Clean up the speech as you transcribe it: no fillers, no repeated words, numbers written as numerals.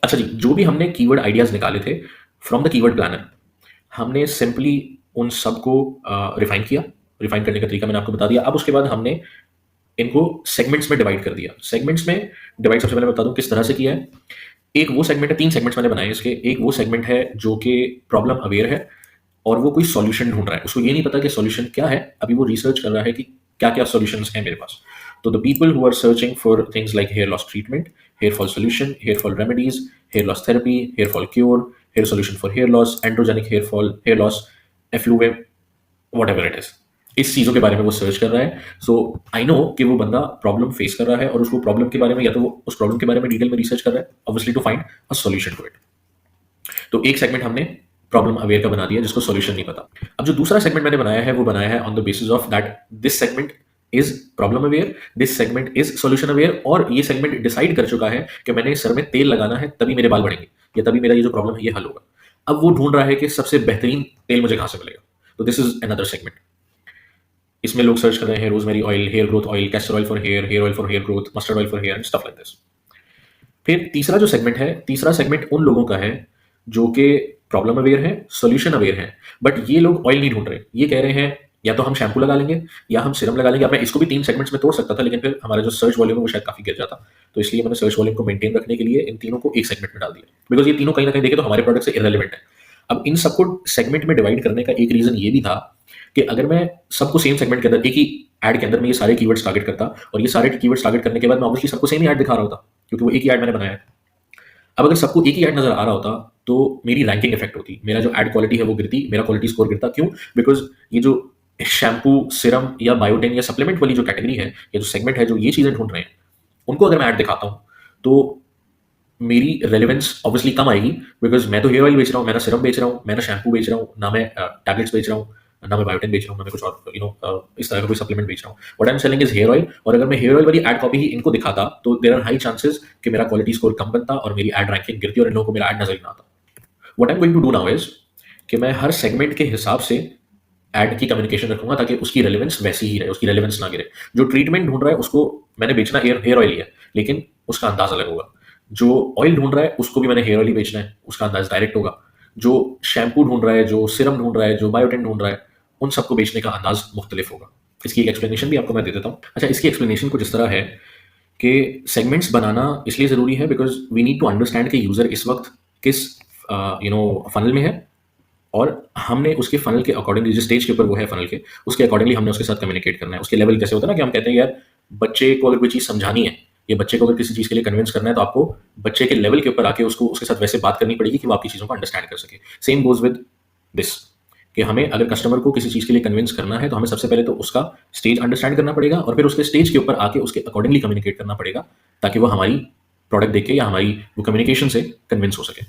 अच्छा जी, जो भी हमने कीवर्ड आइडियाज़ निकाले थे फ्रॉम द कीवर्ड प्लानर, हमने सिंपली उन सबको रिफाइन किया। रिफाइन करने का तरीका मैंने आपको बता दिया। अब उसके बाद हमने इनको सेगमेंट्स में डिवाइड कर दिया। सेगमेंट्स में डिवाइड सबसे पहले मैं बता दूं किस तरह से किया है। एक वो सेगमेंट है, तीन सेगमेंट्स मैंने बनाए इसके। एक वो सेगमेंट है जो कि प्रॉब्लम अवेयर है और वो कोई सॉल्यूशन ढूंढ रहा है। उसको ये नहीं पता कि सॉल्यूशन क्या है, अभी वो रिसर्च कर रहा है कि क्या क्या सॉल्यूशंस हैं मेरे पास। तो the people who are searching for things like hair loss treatment, hair fall solution, hair fall remedies, hair loss therapy, hair fall cure, hair solution for hair loss, androgenic hair fall, hair loss, effluvium, whatever it is, इस चीज़ों के बारे में वो search कर रहा है। सो I know कि वो बंदा प्रॉब्लम फेस कर रहा है और उसको प्रॉब्लम के बारे में, या तो वो उस प्रॉब्लम के बारे में डिटेल में रिसर्च कर रहा है obviously to find a solution to it. तो एक सेगमेंट हमने प्रॉब्लम अवेयर का बना दिया जिसको सॉल्यूशन नहीं पता। अब जो दूसरा सेगमेंट मैंने बनाया है वो बनाया है on the basis of that this segment is problem aware, this segment is solution aware, और ये सेगमेंट डिसाइड कर चुका है कि मैंने सर में तेल लगाना है तभी मेरे बाल बढ़ेंगे या तभी मेरा ये जो प्रॉब्लम है ये हल होगा। अब वो ढूंढ रहा है कि सबसे बेहतरीन तेल मुझे कहां से मिलेगा। तो दिस इज अनदर सेगमेंट। इसमें लोग सर्च कर रहे हैं rosemary oil, hair growth oil, castor oil for hair, hair oil for hair growth, mustard oil for hair, stuff like this. फिर तीसरा जो सेगमेंट है, तीसरा सेगमेंट उन लोगों का है जो कि प्रॉब्लम अवेयर है, सॉल्यूशन अवेयर है, बट ये लोग ऑयल नहीं ढूंढ रहे। ये कह रहे हैं या तो हम शैम्पू लगा लेंगे या हम सिरम लगा लेंगे। अब मैं इसको भी तीन सेगमेंट्स में तोड़ सकता था, लेकिन फिर हमारा जो सर्च वॉल्यूम है वो शायद काफी गिर जाता। तो इसलिए मैंने सर्च वॉल्यूम को मेंटेन रखने के लिए इन तीनों को एक सेगमेंट में डाल दिया, बिकॉज ये तीनों कहीं ना कहीं देखे तो हमारे प्रोडक्ट से इररेलेवेंट है। अब इन सबको सेगमेंट में डिवाइड करने का एक रीजन ये भी था कि अगर मैं सबको सेम सेगमेंट के अंदर एक ही एड के अंदर में ये सारे कीवर्ड्स टारगेट करता, और ये सारे कीवर्ड्स टारगेट करने के बाद मैं ऑब्वियसली सबको सेम ही ऐड दिखा रहा होता, क्योंकि वो एक ही ऐड मैंने बनाया है। अब अगर सबको एक ही ऐड नजर आ रहा होता तो मेरी रैंकिंग इफेक्ट होती, मेरा जो ऐड क्वालिटी है वो गिरती, मेरा क्वालिटी स्कोर गिरता। क्यों? बिकॉज ये जो शैम्पू, सिरम या बायोटेन या सप्लीमेंट वाली जो कैटेगरी है या जो सेगमेंट है जो ये चीजें ढूंढ रहे हैं, उनको अगर मैं ऐड दिखाता हूं तो मेरी रेलेवेंस ऑब्वियसली कम आएगी। बिकॉज मैं तो हेयर ऑयल बेच रहा हूँ, मैं ना सिरम बेच रहा हूँ, मैं ना शैम्पू बेच रहा हूँ, ना मैं टैबलेट्स बेच रहा हूँ, ना मैं बायोटेन बेच रहा हूँ, ना मैं कुछ और इस तरह का कोई सप्लीमेंट बेच रहा हूँ। What I am selling is here oil. और अगर मैं हेयर ऑयल वाली एड कॉपी ही इनको दिखाता तो देयर आर हाई चांसेस कि मेरा क्वालिटी स्कोर कम बनता और मेरी एड रैंकिंग गिरती और इन लोगों को मेरा एड नजर ही ना आता। What I am going to do now is कि मैं हर सेगमेंट के हिसाब से एड की कम्युनिकेशन रखूंगा ताकि उसकी रेलेवेंस वैसी ही रहे, उसकी रेलेवेंस ना गिरे। जो ट्रीटमेंट ढूंढ रहा है उसको मैंने बेचना हेयर ऑयल ही है, लेकिन उसका अंदाज अलग होगा। जो ऑयल ढूंढ रहा है उसको भी मैंने हेयर ऑयल ही बेचना है, उसका अंदाज डायरेक्ट होगा। जो शैम्पू ढूंढ रहा है, जो सिरम ढूंढ रहा है, जो बायोटेन ढूंढ रहा है, उन सबको बेचने का अंदाज मुख्तलिफ होगा। इसकी एक एक्सप्लेनेशन भी आपको मैं दे देता हूँ। अच्छा, इसकी एक्सप्लेनेशन कुछ इस तरह है कि सेगमेंट्स बनाना इसलिए ज़रूरी है because we need to understand कि यूज़र इस वक्त किस फनल में है, और हमने उसके फनल के अकॉर्डिंगली, जिस स्टेज के ऊपर वो है फनल के, उसके अकॉर्डिंगली हमने उसके साथ कम्युनिकेट करना है। उसके लेवल कैसे होता है ना कि हम कहते हैं यार बच्चे को अगर कोई चीज़ समझानी है या बच्चे को अगर किसी चीज़ के लिए कन्विंस करना है तो आपको बच्चे के लेवल के ऊपर आके उसको उसके साथ वैसे बात करनी पड़ेगी कि वो आपकी चीज़ों को अंडरस्टैंड कर सके। सेम गोज विद दिस, कि हमें अगर कस्टमर को किसी चीज़ के लिए कन्विंस करना है तो हमें सबसे पहले तो उसका स्टेज अंडरस्टैंड करना पड़ेगा और फिर उसके स्टेज के ऊपर आके उसके अकॉर्डिंगली कम्युनिकेट करना पड़ेगा ताकि वो हमारी प्रोडक्ट देख के या हमारी वो कम्युनिकेशन से कन्विंस हो सके।